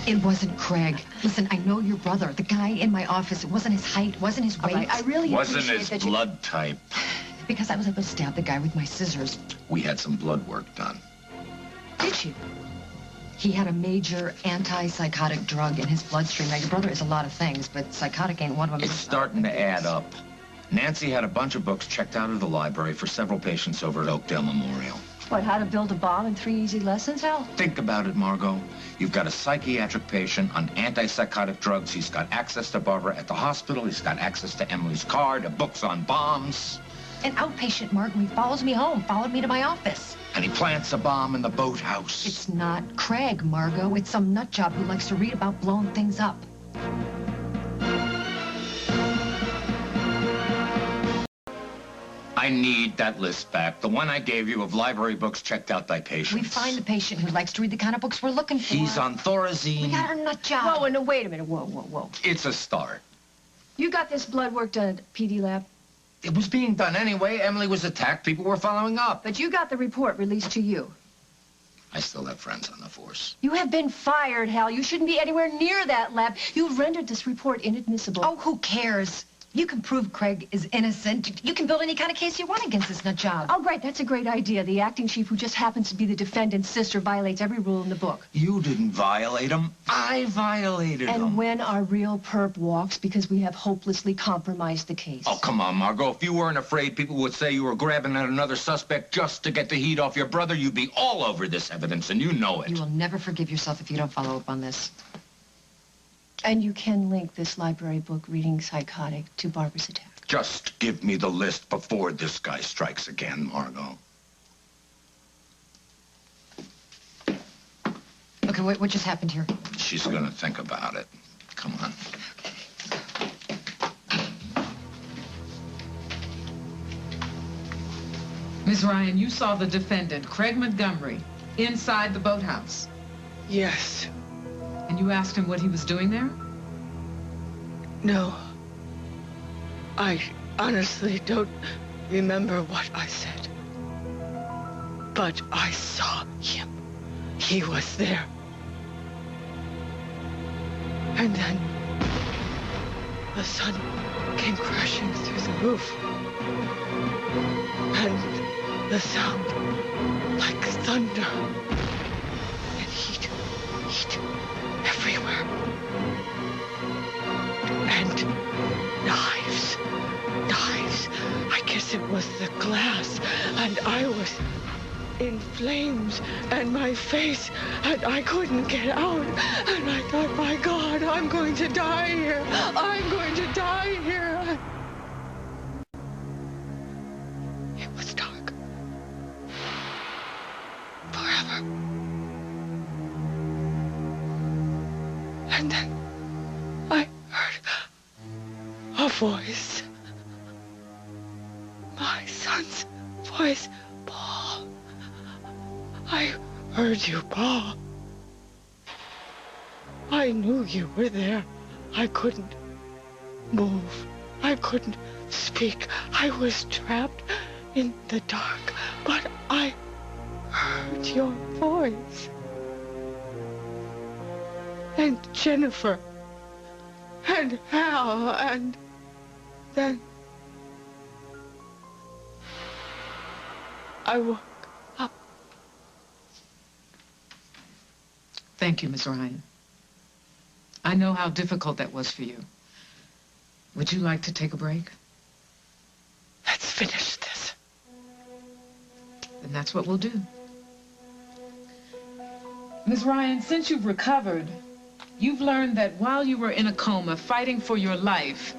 It wasn't Craig. Listen, I know your brother, the guy in my office. It wasn't his height, wasn't his weight. Right, I really wasn't appreciate his that blood type. Because I was able to stab the guy with my scissors. We had some blood work done. Did you? He had a major antipsychotic drug in his bloodstream. Now, your brother is a lot of things, but psychotic ain't one of them. It's starting to add up. Nancy had a bunch of books checked out of the library for several patients over at Oakdale Memorial. What, how to build a bomb in 3 easy lessons, Hal? Think about it, Margot. You've got a psychiatric patient on antipsychotic drugs. He's got access to Barbara at the hospital. He's got access to Emily's car, to books on bombs. An outpatient, Margot. He follows me home, followed me to my office. And he plants a bomb in the boathouse. It's not Craig, Margot. It's some nut job who likes to read about blowing things up. I need that list back. The one I gave you of library books checked out by patients. We find the patient who likes to read the kind of books we're looking for. He's on Thorazine. We got a nut job. Whoa, no, wait a minute. Whoa. It's a start. You got this blood work done at the PD lab? It was being done anyway. Emily was attacked. People were following up. But you got the report released to you. I still have friends on the force. You have been fired, Hal. You shouldn't be anywhere near that lab. You've rendered this report inadmissible. Oh, who cares? You can prove Craig is innocent. You can build any kind of case you want against this nut job. Oh, right. That's a great idea. The acting chief, who just happens to be the defendant's sister, violates every rule in the book. You didn't violate him. I violated him. And when our real perp walks because we have hopelessly compromised the case. Oh, come on, Margot. If you weren't afraid people would say you were grabbing at another suspect just to get the heat off your brother, you'd be all over this evidence, and you know it. You will never forgive yourself if you don't follow up on this. And you can link this library book, Reading Psychotic, to Barbara's attack. Just give me the list before this guy strikes again, Margot. Okay, what just happened here? She's gonna think about it. Come on. Miss Ryan, you saw the defendant, Craig Montgomery, inside the boathouse. Yes. And you asked him what he was doing there? No. I honestly don't remember what I said. But I saw him. He was there. And then the sun came crashing through the roof. And the sound like thunder. And heat everywhere. And knives. I guess it was the glass. And I was in flames. And my face. And I couldn't get out. And I thought, my God, I'm going to die here. I'm going to die here. It was dark. Forever. And then I heard a voice. My son's voice. Paul. I heard you, Paul. I knew you were there. I couldn't move. I couldn't speak. I was trapped in the dark. But I heard your voice. And Jennifer, and Hal, and then I woke up. Thank you, Miss Ryan. I know how difficult that was for you. Would you like to take a break? Let's finish this. Then that's what we'll do. Miss Ryan, since you've recovered, you've learned that while you were in a coma fighting for your life,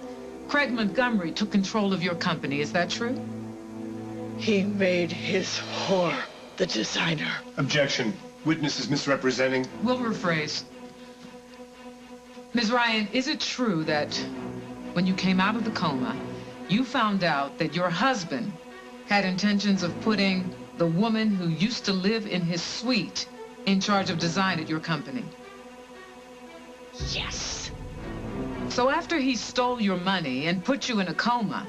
Craig Montgomery took control of your company. Is that true? He made his whore the designer. Objection. Witness is misrepresenting. We'll rephrase. Ms. Ryan, is it true that when you came out of the coma, you found out that your husband had intentions of putting the woman who used to live in his suite in charge of design at your company? Yes. So after he stole your money and put you in a coma,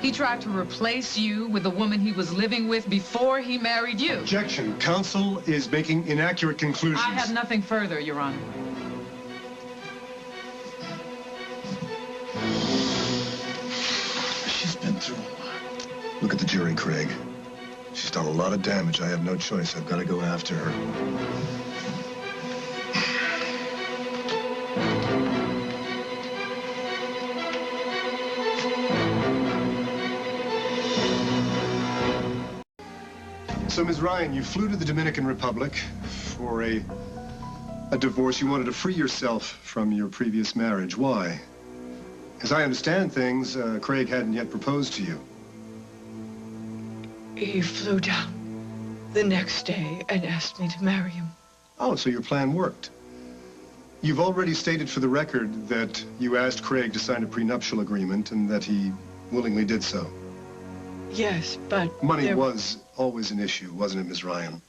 he tried to replace you with the woman he was living with before he married you. Objection. Counsel is making inaccurate conclusions. I have nothing further, Your Honor. Look at the jury, Craig. She's done a lot of damage. I have no choice. I've got to go after her. So, Ms. Ryan, you flew to the Dominican Republic for a divorce. You wanted to free yourself from your previous marriage. Why? As I understand things, Craig hadn't yet proposed to you. He flew down the next day and asked me to marry him. Oh, so your plan worked. You've already stated for the record that you asked Craig to sign a prenuptial agreement and that he willingly did so. Yes, but Money was always an issue, wasn't it, Ms. Ryan?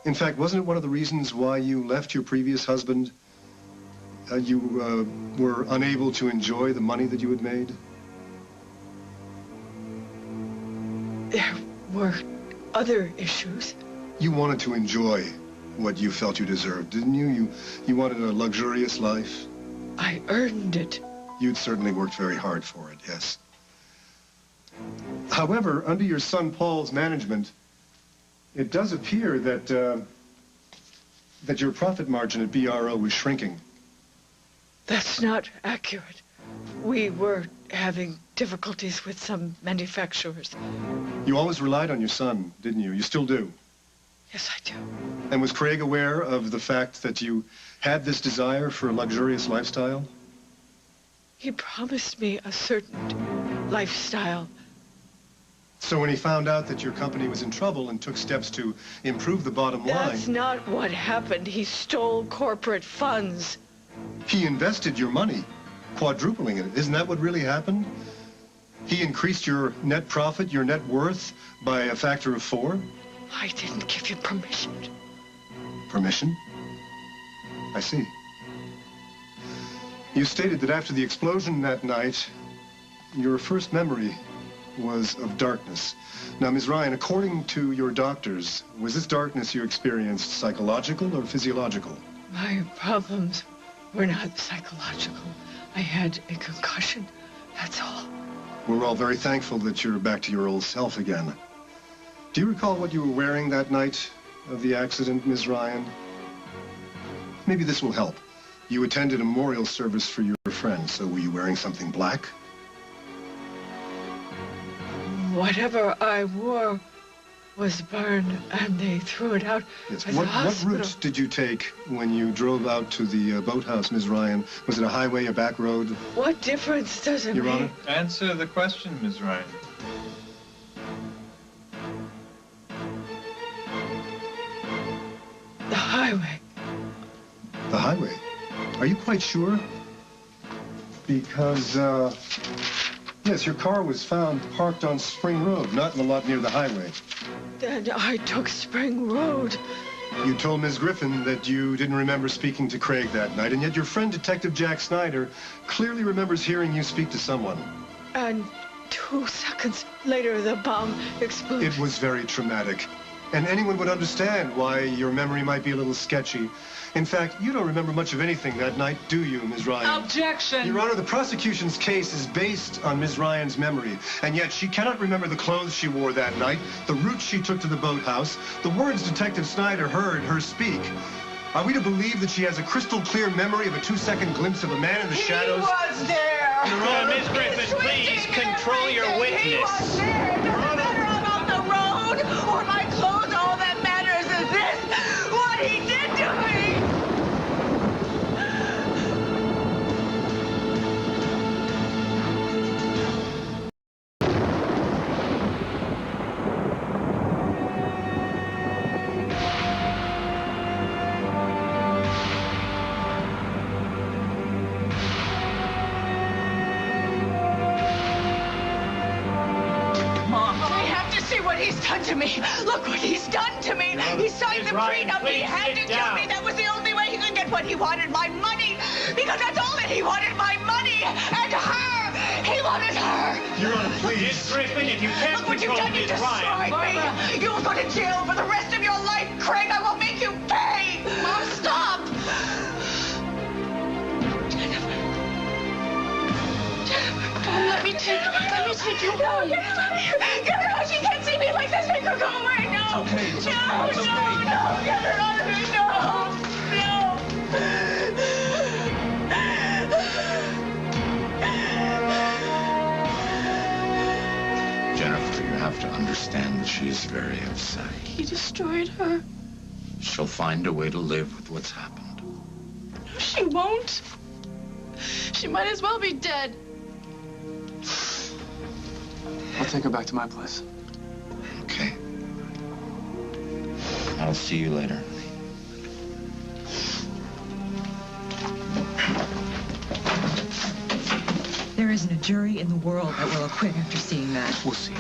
In fact, wasn't it one of the reasons why you left your previous husband? You were unable to enjoy the money that you had made? There were other issues. You wanted to enjoy what you felt you deserved, didn't you? You wanted a luxurious life? I earned it. You'd certainly worked very hard for it, yes. However, under your son Paul's management, it does appear that that your profit margin at BRO was shrinking. That's not accurate. We were having difficulties with some manufacturers. You always relied on your son, didn't you? You still do. Yes, I do. And was Craig aware of the fact that you had this desire for a luxurious lifestyle? He promised me a certain lifestyle. So when he found out that your company was in trouble and took steps to improve the bottom line... That's not what happened. He stole corporate funds. He invested your money, quadrupling it. Isn't that what really happened? He increased your net profit, your net worth, by a factor of 4? I didn't give you permission. Permission? I see. You stated that after the explosion that night, your first memory was of darkness. Now, Ms. Ryan, according to your doctors, was this darkness you experienced psychological or physiological? My problems were not psychological. I had a concussion, that's all. We're all very thankful that you're back to your old self again. Do you recall what you were wearing that night of the accident, Ms. Ryan? Maybe this will help. You attended a memorial service for your friend, so were you wearing something black? Whatever I wore was burned, and they threw it out Yes. at the hospital. What route did you take when you drove out to the boathouse, Ms. Ryan? Was it a highway, a back road? What difference does it Your make? Honor? Answer the question, Ms. Ryan. The highway. The highway? Are you quite sure? Because, yes, your car was found parked on Spring Road, not in the lot near the highway. Then I took Spring Road. You told Ms. Griffin that you didn't remember speaking to Craig that night, and yet your friend, Detective Jack Snyder, clearly remembers hearing you speak to someone. And 2 seconds later, the bomb exploded. It was very traumatic, and anyone would understand why your memory might be a little sketchy. In fact, you don't remember much of anything that night, do you, Ms. Ryan? Objection! Your Honor, the prosecution's case is based on Ms. Ryan's memory, and yet she cannot remember the clothes she wore that night, the route she took to the boathouse, the words Detective Snyder heard her speak. Are we to believe that she has a crystal clear memory of a 2-second glimpse of a man in the shadows? He was there! Your Honor, Miss Griffin, please control your He witness. was there! It doesn't matter about the road or my clothes. All that matters is this, what he did to me! He's done to me. Look what he's done to me. He signed the prenup. He had to kill me. That was the only way he could get what he wanted, my money. Because that's all that he wanted, my money. And her. He wanted her. Your Honor, please. Miss Griffin, if you can't Look what you've control done. You Miss Ryan. destroyed me. You will go to jail for the rest of your life, Craig. I will make you pay. Mom, stop. Jennifer. Jennifer, let me take me take you home. No, get her out of here. Get her out. She can't see me like this. Make her go away. No. Okay. No, no. Get her out of here. Jennifer, you have to understand that she is very upset. He destroyed her. She'll find a way to live with what's happened. She won't. She might as well be dead. I'll take her back to my place. Okay. I'll see you later. There isn't a jury in the world that will acquit after seeing that. We'll see.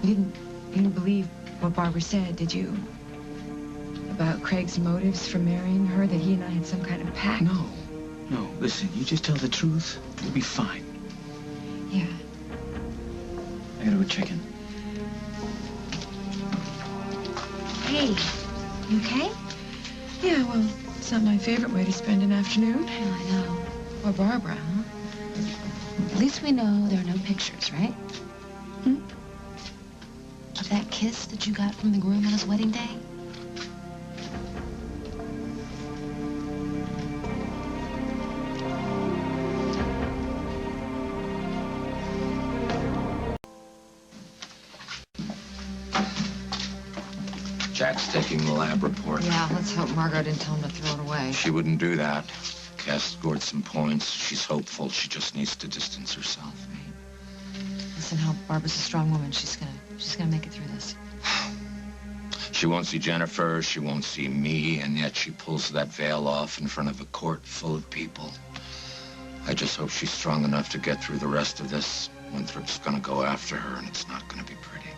You didn't believe what Barbara said, did you? About Craig's motives for marrying her, that he and I had some kind of pact? No. Listen, you just tell the truth. You'll be fine. Yeah. I gotta go check in. Hey, you okay? Yeah, well, it's not my favorite way to spend an afternoon. Well, I know. Or Barbara, huh? At least we know there are no pictures, right? Of that kiss that you got from the groom on his wedding day? Jack's taking the lab report. Yeah, let's hope Margot didn't tell him to throw it away. She wouldn't do that. Cass scored some points. She's hopeful. She just needs to distance herself. Listen, how Barbara's a strong woman. She's gonna make it through this. She won't see Jennifer. She won't see me. And yet she pulls that veil off in front of a court full of people. I just hope she's strong enough to get through the rest of this. Winthrop's gonna go after her, and it's not gonna be pretty.